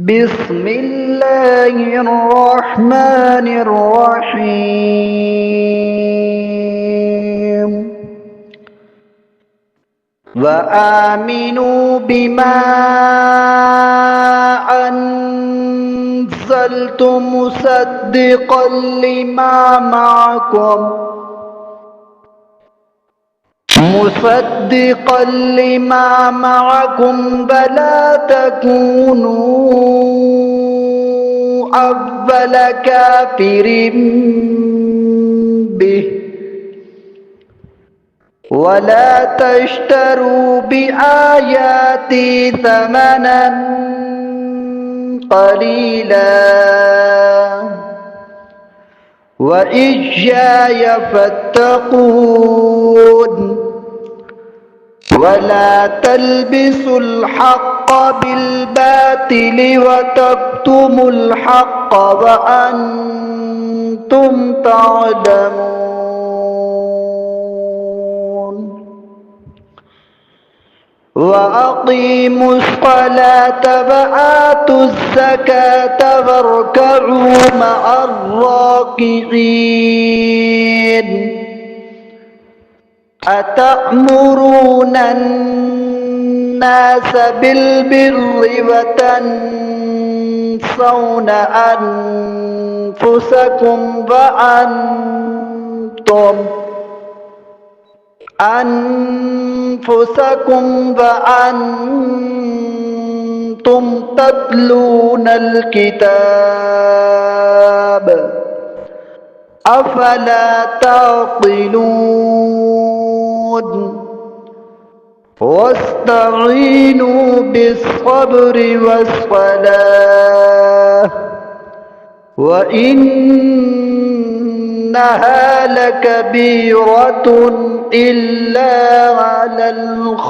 بسم الله الرحمن الرحيم وآمنوا بما أنزلت مصدقا لما معكم فلا تكونوا أول كافر به ولا تشتروا بآياتي ثمنا قليلا وإياي فاتقون ولا تلبسوا الحق بالباطل وتكتموا الحق وأنتم تعلمون وأقيموا الصلاة وآتوا الزكاة واركعوا مع الراكعين أتأمرون الناس بالبر وتنسون أنفسكم وأنتم تتلون الكتاب أفلا تعقلون واستعينوا بالصبر والصلاة وإنها لكبيرة إلا على الخاسرين.